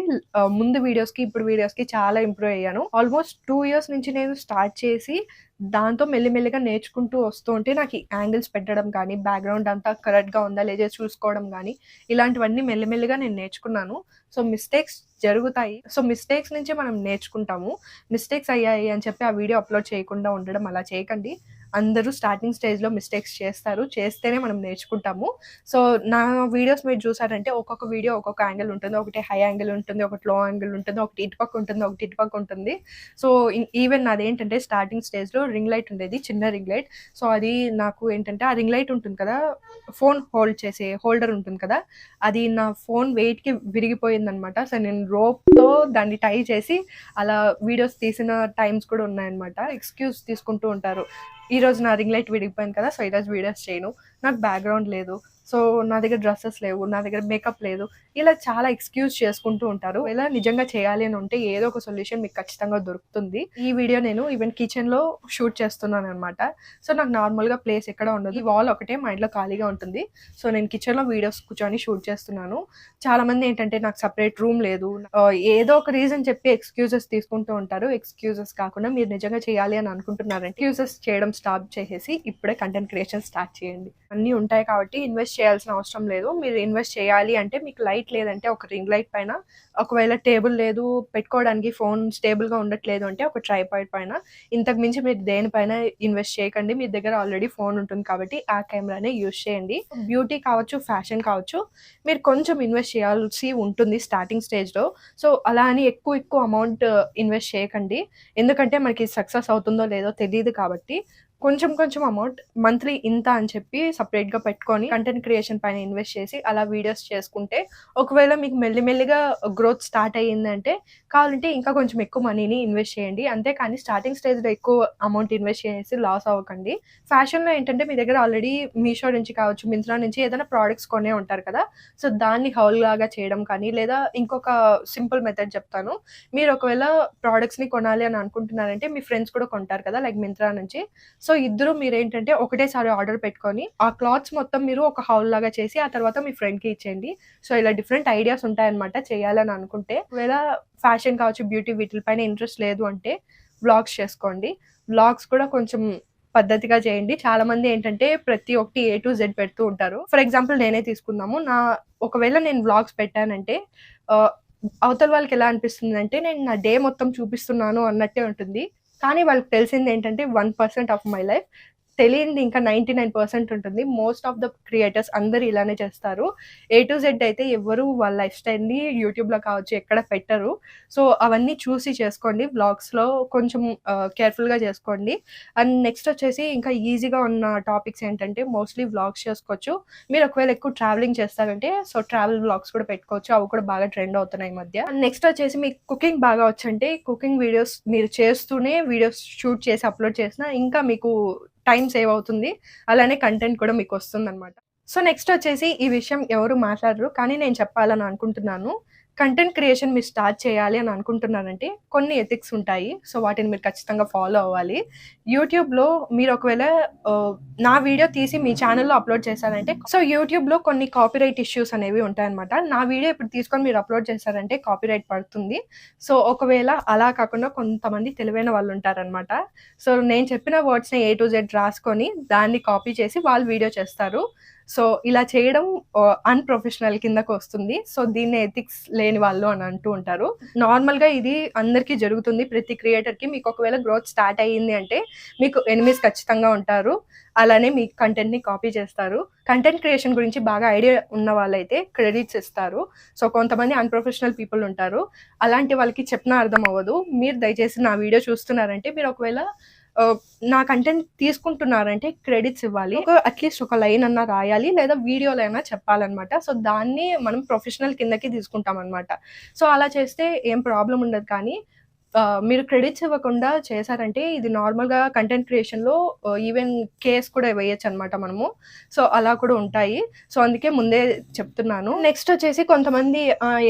ముందు వీడియోస్కి ఇప్పుడు వీడియోస్కి చాలా ఇంప్రూవ్ అయ్యాను. ఆల్మోస్ట్ 2 years నుంచి నేను స్టార్ట్ చేసి దాంతో మెల్లిమెల్లిగా నేర్చుకుంటూ వస్తూ ఉంటే నాకు ఈ యాంగిల్స్ పెట్టడం కానీ, బ్యాక్‌గ్రౌండ్ అంతా కరెక్ట్‌గా ఉందా లేదా చూసుకోవడం గానీ, ఇలాంటివన్నీ మెల్లిమెల్లిగా నేను నేర్చుకున్నాను. సో, మిస్టేక్స్ జరుగుతాయి. సో, మిస్టేక్స్ నుంచి మనం నేర్చుకుంటాము. మిస్టేక్స్ అయ్యాయి అని చెప్పి ఆ వీడియో అప్‌లోడ్ చేయకుండా ఉండడం అలా చేయకండి. అందరూ స్టార్టింగ్ స్టేజ్‌లో మిస్టేక్స్ చేస్తారు. చేస్తేనే మనం నేర్చుకుంటాము. సో, నా వీడియోస్ మీరు చూసారంటే ఒక్కొక్క వీడియో ఒక్కొక్క యాంగిల్ ఉంటుంది. ఒకటి హై యాంగిల్ ఉంటుంది, ఒకటి లో యాంగిల్ ఉంటుంది, ఒకటి ఇటుపక్క ఉంటుంది, ఒకటి ఇటుపక్క ఉంటుంది. సో, ఈవెన్ నాదేంటంటే స్టార్టింగ్ స్టేజ్‌లో రింగ్ లైట్ ఉండేది. చిన్న రింగ్ లైట్. సో, అది నాకు ఏంటంటే ఆ రింగ్ లైట్ ఉంటుంది కదా! ఫోన్ హోల్డ్ చేసే హోల్డర్ ఉంటుంది కదా! అది నా ఫోన్ వెయిట్‌కి విరిగిపోయిందనమాట. సో, నేను రోప్‌తో దాన్ని టై చేసి అలా వీడియోస్ తీసిన టైమ్స్ కూడా ఉన్నాయన్నమాట. ఎక్స్‌క్యూజ్ తీసుకుంటూ ఉంటారు. ఈరోజు నా రింగ్ లైట్ విరిగిపోయింది కదా! సో, ఈరోజు వీడియోస్ చేయను. నాకు బ్యాక్‌గ్రౌండ్ లేదు. సో, నా దగ్గర డ్రెసెస్ లేవు. నా దగ్గర మేకప్ లేదు. ఇలా చాలా ఎక్స్‌క్యూజ్ చేసుకుంటూ ఉంటారు. ఇలా నిజంగా చేయాలి అని ఉంటే ఏదో ఒక సొల్యూషన్ మీకు ఖచ్చితంగా దొరుకుతుంది. ఈ వీడియో నేను ఈవెన్ కిచెన్‌లో షూట్ చేస్తున్నాననమాట. సో, నాకు నార్మల్‌గా ప్లేస్ ఎక్కడ ఉండదు. ఈ వాల్ ఒకటే మా ఇంట్లో ఖాళీగా ఉంటుంది. సో, నేను కిచెన్‌లో వీడియోస్ కూర్చొని షూట్ చేస్తున్నాను. చాలామంది ఏంటంటే నాకు సెపరేట్ రూమ్ లేదు. ఏదో ఒక రీజన్ చెప్పి ఎక్స్‌క్యూజెస్ తీసుకుంటూ ఉంటారు. ఎక్స్‌క్యూజెస్ కాకుండా మీరు నిజంగా చేయాలి అని అనుకుంటున్నారంటే ఎక్స్‌క్యూజెస్ చేయడం స్టాప్ చేసేసి ఇప్పుడే కంటెంట్ క్రియేషన్ స్టార్ట్ చేయండి. అన్నీ ఉంటాయి కాబట్టి ఇన్వెస్ట్ చేయాల్సిన అవసరం లేదు. మీరు ఇన్వెస్ట్ చేయాలి అంటే మీకు లైట్ లేదంటే ఒక రింగ్ లైట్ పైన, ఒకవేళ టేబుల్ లేదు పెట్టుకోవడానికి ఫోన్ స్టేబుల్‌గా ఉండట్లేదు అంటే ఒక ట్రైపాడ్ పైన, ఇంతకు మించి మీరు దేనిపైన ఇన్వెస్ట్ చేయకండి. మీ దగ్గర ఆల్రెడీ ఫోన్ ఉంటుంది కాబట్టి ఆ కెమెరానే యూజ్ చేయండి. బ్యూటీ కావచ్చు, ఫ్యాషన్ కావచ్చు, మీరు కొంచెం ఇన్వెస్ట్ చేయాల్సి ఉంటుంది స్టార్టింగ్ స్టేజ్‌లో. సో, అలా అని ఎక్కువ అమౌంట్ ఇన్వెస్ట్ చేయకండి. ఎందుకంటే మనకి సక్సెస్ అవుతుందో లేదో తెలీదు కాబట్టి కొంచెం అమౌంట్ మంత్లీ ఇంత అని చెప్పి సెపరేట్‌గా పెట్టుకొని కంటెంట్ క్రియేషన్ పైన ఇన్వెస్ట్ చేసి అలా వీడియోస్ చేసుకుంటే ఒకవేళ మీకు మెల్లిమెల్లిగా గ్రోత్ స్టార్ట్ అయ్యిందంటే కావాలంటే ఇంకా కొంచెం ఎక్కువ మనీని ఇన్వెస్ట్ చేయండి. అంతేకానీ స్టార్టింగ్ స్టేజ్‌లో ఎక్కువ అమౌంట్ ఇన్వెస్ట్ చేసేసి లాస్ అవ్వకండి. ఫ్యాషన్‌లో ఏంటంటే మీ దగ్గర ఆల్రెడీ మీషో నుంచి కావచ్చు, మింత్రా నుంచి ఏదైనా ప్రొడక్ట్స్ కొనే ఉంటారు కదా! సో, దాన్ని హౌల్ లాగా చేయడం కానీ లేదా ఇంకొక సింపుల్ మెథడ్ చెప్తాను. మీరు ఒకవేళ ప్రొడక్ట్స్‌ని కొనాలి అని అనుకుంటున్నారంటే మీ ఫ్రెండ్స్ కూడా కొంటారు కదా! లైక్ మింత్రా నుంచి. సో, ఇద్దరు మీరేంటంటే ఒకటేసారి ఆర్డర్ పెట్టుకొని, ఆ క్లాత్స్ మొత్తం మీరు ఒక హౌల్ లాగా చేసి, ఆ తర్వాత మీ ఫ్రెండ్‌కి ఇచ్చేయండి. సో, ఇలా డిఫరెంట్ ఐడియాస్ ఉంటాయన్నమాట చేయాలని అనుకుంటే. ఒకవేళ ఫ్యాషన్ కావచ్చు, బ్యూటీ వీటిలపైన ఇంట్రెస్ట్ లేదు అంటే వ్లాగ్స్ చేసుకోండి. వ్లాగ్స్ కూడా కొంచెం పద్ధతిగా చేయండి. చాలామంది ఏంటంటే ప్రతి ఒక్కటి ఏ టు జెడ్ పెడుతూ ఉంటారు. ఫర్ ఎగ్జాంపుల్ నేనే తీసుకుందాము. ఒకవేళ నేను వ్లాగ్స్ పెట్టానంటే ఆహ్, అవతల వాళ్ళకి ఎలా అనిపిస్తుందంటే నేను నా డే మొత్తం చూపిస్తున్నాను అన్నట్టే ఉంటుంది. కానీ వాళ్ళకి తెలిసిందేంటంటే 1% ఆఫ్ మై లైఫ్. తెలియనిది ఇంకా 99% ఉంటుంది. మోస్ట్ ఆఫ్ ద క్రియేటర్స్ అందరూ ఇలానే చేస్తారు. ఏ టు జెడ్ అయితే ఎవ్వరు వాళ్ళ లైఫ్ స్టైల్‌ని యూట్యూబ్‌లో కావచ్చు ఎక్కడ పెట్టరు. సో, అవన్నీ చూసి చేసుకోండి. వ్లాగ్స్‌లో కొంచెం కేర్‌ఫుల్‌గా చేసుకోండి. అండ్ నెక్స్ట్ వచ్చేసి ఇంకా ఈజీగా ఉన్న టాపిక్స్ ఏంటంటే మోస్ట్‌లీ వ్లాగ్స్ చేసుకోవచ్చు. మీరు ఒకవేళ ఎక్కువ ట్రావెలింగ్ చేస్తారంటే సో, ట్రావెల్ వ్లాగ్స్ కూడా పెట్టుకోవచ్చు. అవి కూడా బాగా ట్రెండ్ అవుతున్నాయి ఈ మధ్య. అండ్ నెక్స్ట్ వచ్చేసి మీకు కుకింగ్ బాగా వచ్చంటే కుకింగ్ వీడియోస్ మీరు చేస్తూనే వీడియోస్ షూట్ చేసి అప్‌లోడ్ చేసినా ఇంకా మీకు టైం సేవ్ అవుతుంది. అలానే కంటెంట్ కూడా మీకొస్తుందనమాట. సో, నెక్స్ట్ వచ్చేసి ఈ విషయం ఎవరు మాట్లాడరు. కానీ నేను చెప్పాలని అనుకుంటున్నాను. కంటెంట్ క్రియేషన్ మీరు స్టార్ట్ చేయాలి అని అనుకుంటున్నారంటే కొన్ని ఎథిక్స్ ఉంటాయి. సో, వాటిని మీరు ఖచ్చితంగా ఫాలో అవ్వాలి. యూట్యూబ్‌లో మీరు ఒకవేళ నా వీడియో తీసి మీ ఛానెల్‌లో అప్‌లోడ్ చేశారంటే సో, యూట్యూబ్‌లో కొన్ని కాపీరైట్ ఇష్యూస్ అనేవి ఉంటాయన్నమాట. నా వీడియో ఇప్పుడు తీసుకొని మీరు అప్‌లోడ్ చేశారంటే కాపీరైట్ పడుతుంది. సో, ఒకవేళ అలా కాకుండా కొంతమంది తెలివైన వాళ్ళుంటారనమాట. సో, నేను చెప్పిన వర్డ్స్‌ని ఏ టు జెడ్ రాసుకొని దాన్ని కాపీ చేసి వాళ్ళు వీడియో చేస్తారు. సో, ఇలా చేయడం అన్‌ప్రొఫెషనల్ కిందకొస్తుంది. సో, దీన్ని ఎథిక్స్ లేని వాళ్ళు అని అంటూ ఉంటారు. నార్మల్‌గా ఇది అందరికీ జరుగుతుంది. ప్రతి క్రియేటర్‌కి మీకు ఒకవేళ గ్రోత్ స్టార్ట్ అయ్యింది అంటే మీకు ఎనిమీస్ ఖచ్చితంగా ఉంటారు. అలానే మీ కంటెంట్‌ని కాపీ చేస్తారు. కంటెంట్ క్రియేషన్ గురించి బాగా ఐడియా ఉన్న వాళ్ళైతే క్రెడిట్స్ ఇస్తారు. సో, కొంతమంది అన్‌ప్రొఫెషనల్ పీపుల్ ఉంటారు. అలాంటి వాళ్ళకి చెప్పినా అర్థం అవ్వదు. మీరు దయచేసి నా వీడియో చూస్తున్నారంటే మీరు ఒకవేళ నా కంటెంట్ తీసుకుంటున్నారంటే క్రెడిట్స్ ఇవ్వాలి. అట్‌లీస్ట్ ఒక లైన్ అన్నా రాయాలి లేదా వీడియోలో అయినా చెప్పాలన్నమాట. సో, దాన్ని మనం ప్రొఫెషనల్ కిందకి తీసుకుంటామన్నమాట. సో, అలా చేస్తే ఏం ప్రాబ్లమ్ ఉండదు కానీ మీరు క్రెడిట్స్ ఇవ్వకుండా చేశారంటే ఇది నార్మల్‌గా కంటెంట్ క్రియేషన్‌లో ఈవెన్ కేస్ కూడా వేయొచ్చనమాట మనము. సో, అలా కూడా ఉంటాయి. సో, అందుకే ముందే చెప్తున్నాను. నెక్స్ట్ వచ్చేసి కొంతమంది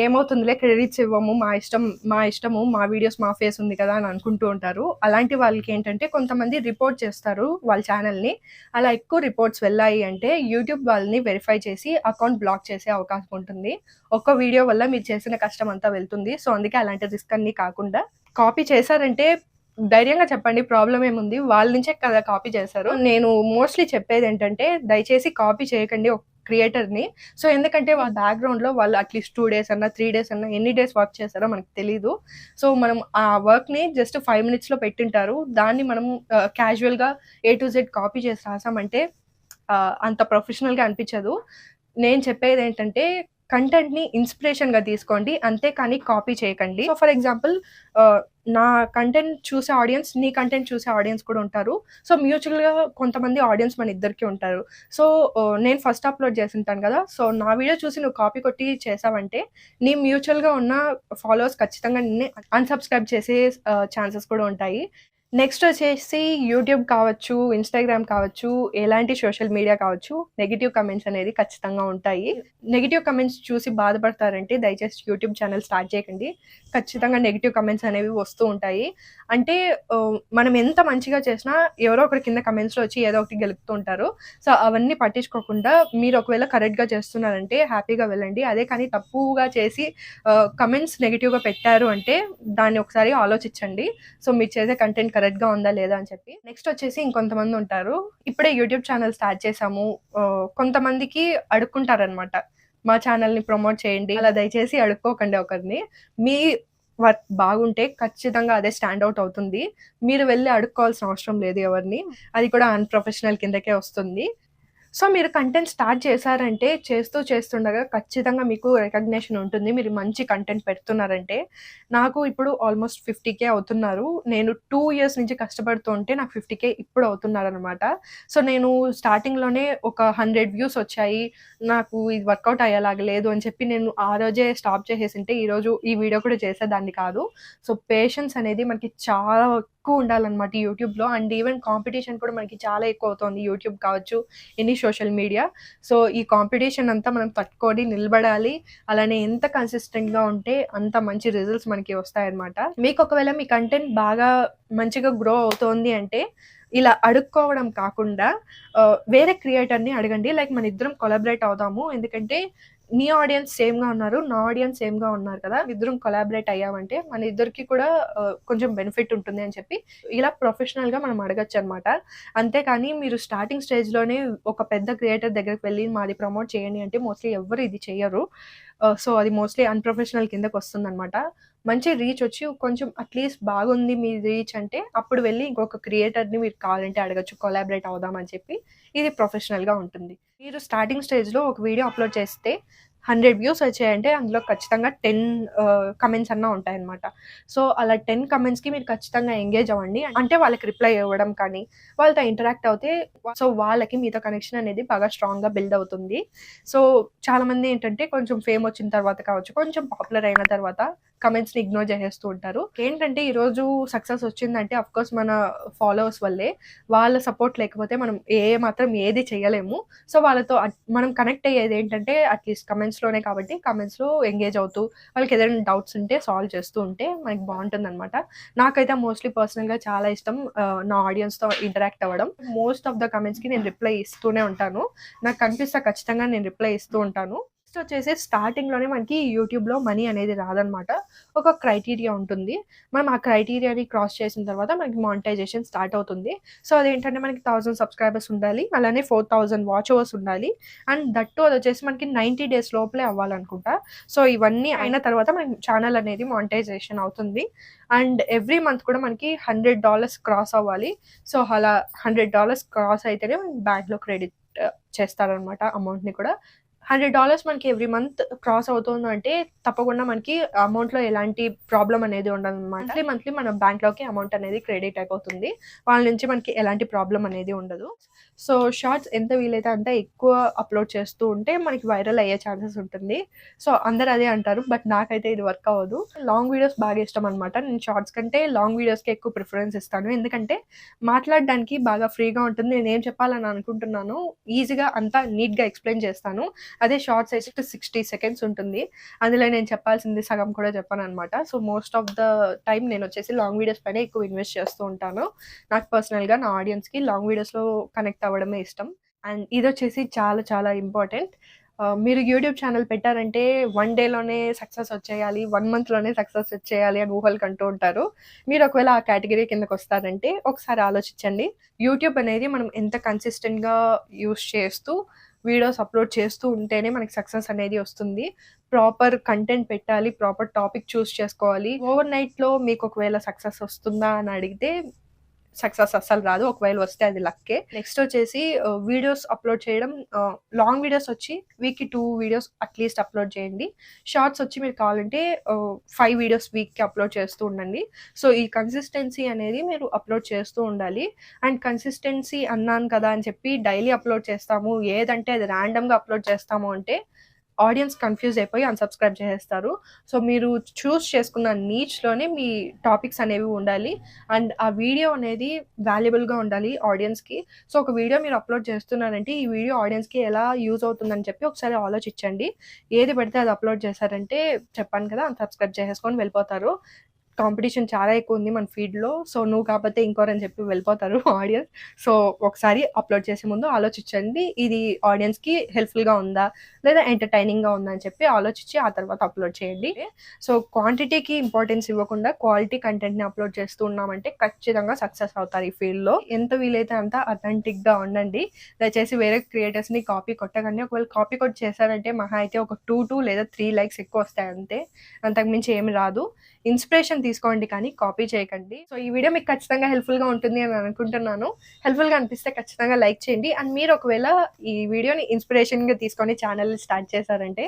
ఏమవుతుందిలే క్రెడిట్స్ ఇవ్వము మా ఇష్టము మా వీడియోస్ మా ఫేస్ ఉంది కదా అని అనుకుంటూ ఉంటారు. అలాంటి వాళ్ళకేంటంటే కొంతమంది రిపోర్ట్ చేస్తారు వాళ్ళ ఛానెల్‌ని. అలా ఎక్కువ రిపోర్ట్స్ వెళ్ళాయి అంటే యూట్యూబ్ వాళ్ళని వెరిఫై చేసి అకౌంట్ బ్లాక్ చేసే అవకాశం ఉంటుంది. ఒక్క వీడియో వల్ల మీరు చేసిన కష్టం అంతా వెళ్తుంది. సో, అందుకే అలాంటి రిస్క్ అన్నీ కాకుండా కాపీ చేశారంటే ధైర్యంగా చెప్పండి, ప్రాబ్లమ్ ఏముంది? వాళ్ళ నుంచే కదా కాపీ చేశారు. నేను మోస్ట్‌లీ చెప్పేదేంటంటే, దయచేసి కాపీ చేయకండి ఒక క్రియేటర్‌ని. సో, ఎందుకంటే వాళ్ళ బ్యాక్‌గ్రౌండ్‌లో వాళ్ళు అట్‌లీస్ట్ 2 డేస్ అన్నా, 3 డేస్ అన్నా ఎన్ని డేస్ వర్క్ చేశారో మనకు తెలీదు. సో, మనం ఆ వర్క్‌ని జస్ట్ 5 మినిట్స్‌లో పెట్టింటారు. దాన్ని మనం క్యాజువల్‌గా ఏ టు జెడ్ కాపీ చేసి రాసామంటే అంత ప్రొఫెషనల్‌గా అనిపించదు. నేను చెప్పేదేంటంటే కంటెంట్‌ని ఇన్‌స్పిరేషన్‌గా తీసుకోండి. అంతేకానీ కాపీ చేయకండి. సో, ఫర్ ఎగ్జాంపుల్ ఆహ్, నా కంటెంట్ చూసే ఆడియన్స్, నీ కంటెంట్ చూసే ఆడియన్స్ కూడా ఉంటారు. సో, మ్యూచువల్‌గా కొంతమంది ఆడియన్స్ మన ఇద్దరికీ ఉంటారు. సో, నేను ఫస్ట్ అప్‌లోడ్ చేసుంటాను కదా! సో, నా వీడియో చూసి నువ్వు కాపీ కొట్టి చేశావంటే, నీ మ్యూచువల్‌గా ఉన్న ఫాలోవర్స్ ఖచ్చితంగా నిన్ను అన్‌సబ్‌స్క్రైబ్ చేసే ఛాన్సెస్ కూడా ఉంటాయి. నెక్స్ట్ వచ్చేసి యూట్యూబ్ కావచ్చు, ఇన్‌స్టాగ్రామ్ కావచ్చు, ఎలాంటి సోషల్ మీడియా కావచ్చు, నెగెటివ్ కమెంట్స్ అనేది ఖచ్చితంగా ఉంటాయి. నెగెటివ్ కమెంట్స్ చూసి బాధపడతారంటే దయచేసి యూట్యూబ్ ఛానల్ స్టార్ట్ చేయకండి. ఖచ్చితంగా నెగెటివ్ కమెంట్స్ అనేవి వస్తూ ఉంటాయి. అంటే మనం ఎంత మంచిగా చేసినా ఎవరో ఒకరు కింద కమెంట్స్‌లో వచ్చి ఏదో ఒకటి గెలుపుతూ ఉంటారు. సో, అవన్నీ పట్టించుకోకుండా మీరు ఒకవేళ కరెక్ట్‌గా చేస్తున్నారంటే హ్యాపీగా వెళ్ళండి. అదే కానీ తప్పుగా చేసి కమెంట్స్ నెగెటివ్‌గా పెట్టారు అంటే దాన్ని ఒకసారి ఆలోచించండి. సో, మీరు చేసే కంటెంట్ కరెక్ట్‌గా ఉందా లేదా అని చెప్పి. నెక్స్ట్ వచ్చేసి ఇంకొంతమంది ఉంటారు. ఇప్పుడే యూట్యూబ్ ఛానల్ స్టార్ట్ చేశాము. కొంతమందికి అడుక్కుంటారనమాట. మా ఛానల్‌ని ప్రమోట్ చేయండి. అలా దయచేసి అడుక్కోకండి ఒకరిని. మీ వర్క్ బాగుంటే ఖచ్చితంగా అదే స్టాండ్ ఔట్ అవుతుంది. మీరు వెళ్లి అడుక్కోవాల్సిన అవసరం లేదు ఎవరిని. అది కూడా అన్‌ప్రొఫెషనల్ కిందకే వస్తుంది. సో, మీరు కంటెంట్ స్టార్ట్ చేశారంటే, చేస్తుండగా ఖచ్చితంగా మీకు రికగ్నిషన్ ఉంటుంది. మీరు మంచి కంటెంట్ పెడుతున్నారంటే. నాకు ఇప్పుడు ఆల్‌మోస్ట్ 50,000 అవుతున్నారు. నేను 2 ఇయర్స్ నుంచి కష్టపడుతూ ఉంటే నాకు 50,000 ఇప్పుడు అవుతున్నారనమాట. సో, నేను స్టార్టింగ్‌లోనే ఒక 100 వ్యూస్ వచ్చాయి. నాకు ఇది వర్కౌట్ అయ్యేలాగా లేదు అని చెప్పి నేను ఆ రోజే స్టాప్ చేసేసుంటే ఈరోజు ఈ వీడియో కూడా చేసేదాన్ని కాదు. సో, పేషెన్స్ అనేది మనకి చాలా ఎక్కువ ఉండాలనమాట యూట్యూబ్‌లో. అండ్ ఈవెన్ కాంపిటీషన్ కూడా మనకి చాలా ఎక్కువ అవుతోంది. యూట్యూబ్ కావచ్చు, ఎనీ సోషల్ మీడియా. సో, ఈ కాంపిటీషన్ అంతా మనం తట్టుకొని నిలబడాలి. అలానే ఎంత కన్సిస్టెంట్‌గా ఉంటే అంత మంచి రిజల్ట్స్ మనకి వస్తాయన్నమాట. మీకు ఒకవేళ మీ కంటెంట్ బాగా మంచిగా గ్రో అవుతోంది అంటే ఇలా అడుక్కోవడం కాకుండా వేరే క్రియేటర్‌ని అడగండి. లైక్ మనిద్దరం కొలాబరేట్ అవుదాము. ఎందుకంటే నీ ఆడియన్స్ సేమ్‌గా ఉన్నారు. నా ఆడియన్స్ సేమ్‌గా ఉన్నారు కదా! ఇద్దరం కొలాబరేట్ అయ్యామంటే మన ఇద్దరికీ కూడా కొంచెం బెనిఫిట్ ఉంటుంది అని చెప్పి ఇలా ప్రొఫెషనల్‌గా మనం అడగొచ్చనమాట. అంతేకానీ మీరు స్టార్టింగ్ స్టేజ్‌లోనే ఒక పెద్ద క్రియేటర్ దగ్గరికి వెళ్లి మాది ప్రమోట్ చేయండి అంటే మోస్ట్‌లీ ఎవ్వరు ఇది చెయ్యరు. సో, అది మోస్ట్‌లీ అన్‌ప్రొఫెషనల్ కిందకొస్తుందనమాట. మంచి రీచ్ వచ్చి కొంచెం అట్‌లీస్ట్ బాగుంది మీ రీచ్ అంటే అప్పుడు వెళ్లి ఇంకొక క్రియేటర్‌ని మీరు కావాలంటే అడగొచ్చు. కొలాబరేట్ అవుదాం అని చెప్పి. ఇది ప్రొఫెషనల్‌గా ఉంటుంది. మీరు స్టార్టింగ్ స్టేజ్‌లో ఒక వీడియో అప్‌లోడ్ చేస్తే 100 వ్యూస్ వచ్చాయంటే అందులో ఖచ్చితంగా 10 కమెంట్స్ అన్నా ఉంటాయన్నమాట. సో, అలా 10 కమెంట్స్‌కి మీరు ఖచ్చితంగా ఎంగేజ్ అవ్వండి. అంటే వాళ్ళకి రిప్లై ఇవ్వడం కానీ, వాళ్ళతో ఇంటరాక్ట్ అవుతే సో, వాళ్ళకి మీతో కనెక్షన్ అనేది బాగా స్ట్రాంగ్‌గా బిల్డ్ అవుతుంది. సో, చాలామంది ఏంటంటే కొంచెం ఫేమ్ వచ్చిన తర్వాత కావచ్చు, కొంచెం పాపులర్ అయిన తర్వాత కమెంట్స్‌ని ఇగ్నోర్ చేసేస్తూ ఉంటారు. ఏంటంటే ఈరోజు సక్సెస్ వచ్చిందంటే ఆఫ్‌కోర్స్ మన ఫాలోవర్స్ వల్లే. వాళ్ళ సపోర్ట్ లేకపోతే మనం మాత్రం ఏది చేయలేము. సో, వాళ్ళతో మనం కనెక్ట్ అయ్యేది ఏంటంటే అట్‌లీస్ట్ కమెంట్స్‌లోనే కాబట్టి కమెంట్స్‌లో ఎంగేజ్ అవుతూ వాళ్ళకి ఏదైనా డౌట్స్ ఉంటే సాల్వ్ చేస్తూ ఉంటే మనకి బావుంటుందనమాట. నాకైతే మోస్ట్‌లీ పర్సనల్‌గా చాలా ఇష్టం నా ఆడియన్స్‌తో ఇంటరాక్ట్ అవ్వడం. మోస్ట్ ఆఫ్ ద కమెంట్స్‌కి నేను రిప్లై ఇస్తూనే ఉంటాను. నాకు కనిపిస్తే ఖచ్చితంగా నేను రిప్లై ఇస్తూ ఉంటాను. నెక్స్ట్ వచ్చేసి స్టార్టింగ్‌లోనే మనకి యూట్యూబ్‌లో మనీ అనేది రాదనమాట. ఒక క్రైటీరియా ఉంటుంది. మనం ఆ క్రైటీరియాని క్రాస్ చేసిన తర్వాత మనకి మానిటైజేషన్ స్టార్ట్ అవుతుంది. సో, అదేంటంటే మనకి 1000 సబ్‌స్క్రైబర్స్ ఉండాలి. అలానే 4000 వాచ్ అవర్స్ ఉండాలి. అండ్ దట్ టూ అదొచ్చేసి మనకి 90 డేస్ లోపలే అవ్వాలనుకుంటా. సో, ఇవన్నీ అయిన తర్వాత మన ఛానల్ అనేది మానిటైజేషన్ అవుతుంది. అండ్ ఎవ్రీ మంత్ కూడా మనకి $100 క్రాస్ అవ్వాలి. సో, అలా $100 క్రాస్ అయితేనే మనకి బ్యాంక్‌లో క్రెడిట్ చేస్తారనమాట అమౌంట్‌ని కూడా. $100 మనకి ఎవ్రీ మంత్ క్రాస్ అవుతుందంటే తప్పకుండా మనకి అమౌంట్‌లో ఎలాంటి ప్రాబ్లమ్ అనేది ఉండదనమాట. మంత్లీ మన బ్యాంక్‌లోకి అమౌంట్ అనేది క్రెడిట్ అయిపోతుంది. వాళ్ళ నుంచి మనకి ఎలాంటి ప్రాబ్లమ్ అనేది ఉండదు. సో, షార్ట్స్ ఎంత వీలైతే అంత ఎక్కువ అప్‌లోడ్ చేస్తూ ఉంటే మనకి వైరల్ అయ్యే ఛాన్సెస్ ఉంటుంది. సో, అందరూ అదే అంటారు. బట్ నాకైతే ఇది వర్క్ అవ్వదు. లాంగ్ వీడియోస్ బాగా ఇష్టం అనమాట. నేను షార్ట్స్ కంటే లాంగ్ వీడియోస్‌కే ఎక్కువ ప్రిఫరెన్స్ ఇస్తాను. ఎందుకంటే మాట్లాడడానికి బాగా ఫ్రీగా ఉంటుంది. నేనేం చెప్పాలని అనుకుంటున్నానో ఈజీగా అంతా నీట్‌గా ఎక్స్‌ప్లెయిన్ చేస్తాను. అదే షార్ట్స్ అయితే 60 సెకండ్స్ ఉంటుంది. అందులో నేను చెప్పాల్సింది సగం కూడా చెప్పననమాట. So, most of the time నేనొచ్చేసి లాంగ్ వీడియోస్ పైనే ఎక్కువ ఇన్వెస్ట్ చేస్తూ ఉంటాను. నాకు పర్సనల్‌గా నా ఆడియన్స్‌కి లాంగ్ వీడియోస్‌లో కనెక్ట్ అవ్వడమే ఇష్టం. అండ్ ఇదొచ్చేసి చాలా చాలా ఇంపార్టెంట్. మీరు యూట్యూబ్ ఛానల్ పెట్టారంటే 1 డేలోనే సక్సెస్ వచ్చేయాలి, 1 మంత్‌లోనే సక్సెస్ వచ్చేయాలి అని ఊహలు కంటూ ఉంటారు. మీరు ఒకవేళ ఆ కేటగిరీ కిందకొస్తారంటే ఒకసారి ఆలోచించండి. యూట్యూబ్ అనేది మనం ఎంత కన్సిస్టెంట్‌గా యూజ్ చేస్తూ వీడియోస్ అప్‌లోడ్ చేస్తూ ఉంటేనే మనకి సక్సెస్ అనేది వస్తుంది. ప్రాపర్ కంటెంట్ పెట్టాలి, ప్రాపర్ టాపిక్ చూస్ చేసుకోవాలి. ఓవర్ నైట్‌లో మీకు ఒకవేళ సక్సెస్ వస్తుందా అని అడిగితే సక్సెస్ అస్సలు రాదు. ఒకవేళ వస్తే అది లక్కే. నెక్స్ట్ వచ్చేసి వీడియోస్ అప్‌లోడ్ చేయడం, లాంగ్ వీడియోస్ వచ్చి వీక్‌కి 2 వీడియోస్ అట్‌లీస్ట్ అప్‌లోడ్ చేయండి. షార్ట్స్ వచ్చి మీరు కావాలంటే 5 వీడియోస్ వీక్‌కి అప్‌లోడ్ చేస్తూ ఉండండి. సో, ఈ కన్సిస్టెన్సీ అనేది మీరు అప్‌లోడ్ చేస్తూ ఉండాలి. అండ్ కన్సిస్టెన్సీ అన్నాను కదా అని చెప్పి డైలీ అప్‌లోడ్ చేస్తాము, ఏదంటే అది ర్యాండమ్‌గా అప్‌లోడ్ చేస్తాము అంటే ఆడియన్స్ కన్‌ఫ్యూజ్ అయిపోయి అన్‌సబ్‌స్క్రైబ్ చేసేస్తారు. సో, మీరు చూజ్ చేసుకున్న నీచ్‌లోనే మీ టాపిక్స్ అనేవి ఉండాలి. అండ్ ఆ వీడియో అనేది వాల్యుబుల్‌గా ఉండాలి ఆడియన్స్‌కి. సో, ఒక వీడియో మీరు అప్‌లోడ్ చేస్తున్నారంటే ఈ వీడియో ఆడియన్స్‌కి ఎలా యూజ్ అవుతుందని చెప్పి ఒకసారి ఆలోచించండి. ఏది పడితే అది అప్‌లోడ్ చేశారంటే చెప్పాను కదా, అన్‌సబ్‌స్క్రైబ్ చేసేసుకొని వెళ్ళిపోతారు. కాంపిటీషన్ చాలా ఎక్కువుంది మన ఫీల్డ్‌లో. సో, నువ్వు కాకపోతే ఇంకోరని చెప్పి వెళ్ళిపోతారు ఆడియన్స్. సో, ఒకసారి అప్‌లోడ్ చేసే ముందు ఆలోచించండి. ఇది ఆడియన్స్‌కి హెల్ప్‌ఫుల్‌గా ఉందా? లేదా ఎంటర్‌టైనింగ్‌గా ఉందా? అని చెప్పి ఆలోచించి ఆ తర్వాత అప్‌లోడ్ చేయండి. సో, క్వాంటిటీకి ఇంపార్టెన్స్ ఇవ్వకుండా క్వాలిటీ కంటెంట్‌ని అప్‌లోడ్ చేస్తూ ఉన్నామంటే ఖచ్చితంగా సక్సెస్ అవుతారు ఈ ఫీల్డ్‌లో. ఎంత వీలైతే అంత అథెంటిక్‌గా ఉండండి. దయచేసి వేరే క్రియేటర్స్‌ని కాపీ కొట్టకండి. ఒకవేళ కాపీ కొట్టి చేశారంటే మహా అయితే ఒక 2 లేదా 3 లైక్స్ ఎక్కువొస్తాయి అంతే. అంతకు మించి ఏమి రాదు. ఇన్స్పిరేషన్ తీసుకోండి కానీ కాపీ చేయకండి. సో, ఈ వీడియో మీకు ఖచ్చితంగా హెల్ప్‌ఫుల్‌గా ఉంటుంది అని అనుకుంటున్నాను. హెల్ప్‌ఫుల్‌గా అనిపిస్తే ఖచ్చితంగా లైక్ చేయండి. అండ్ మీరు ఒకవేళ ఈ వీడియోని ఇన్స్పిరేషన్‌గా తీసుకొని ఛానెల్‌ని స్టార్ట్ చేశారంటే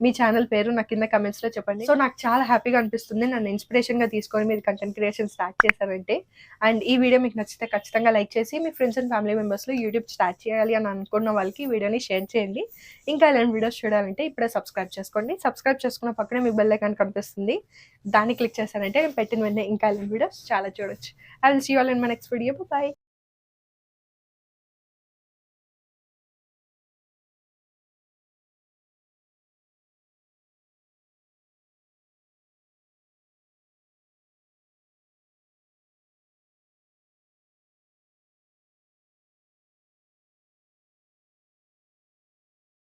మీ ఛానెల్ పేరు నాకు కింద కమెంట్స్‌లో చెప్పండి. సో, నాకు చాలా హ్యాపీగా అనిపిస్తుంది నన్ను ఇన్స్పిరేషన్‌గా తీసుకొని మీరు కంటెంట్ క్రియేషన్ స్టార్ట్ చేశారంటే. అండ్ ఈ వీడియో మీకు నచ్చితే ఖచ్చితంగా లైక్ చేసి మీ ఫ్రెండ్స్ అండ్ ఫ్యామిలీ మెంబర్స్‌లో యూట్యూబ్ స్టార్ట్ చేయాలి అని అనుకున్న వాళ్ళకి ఈ వీడియోని షేర్ చేయండి. ఇంకా ఇలాంటి వీడియోస్ చూడాలంటే ఇప్పుడే సబ్స్క్రైబ్ చేసుకోండి. సబ్స్క్రైబ్ చేసుకున్న పక్కనే మీ బెల్ ఐకాన్ కనిపిస్తుంది. దాన్ని క్లిక్ చేశారంటే నేను పెట్టిన వెంటనే ఇంకా ఇలాంటి వీడియోస్ చాలా చూడొచ్చు. I will see you all in my next video. By.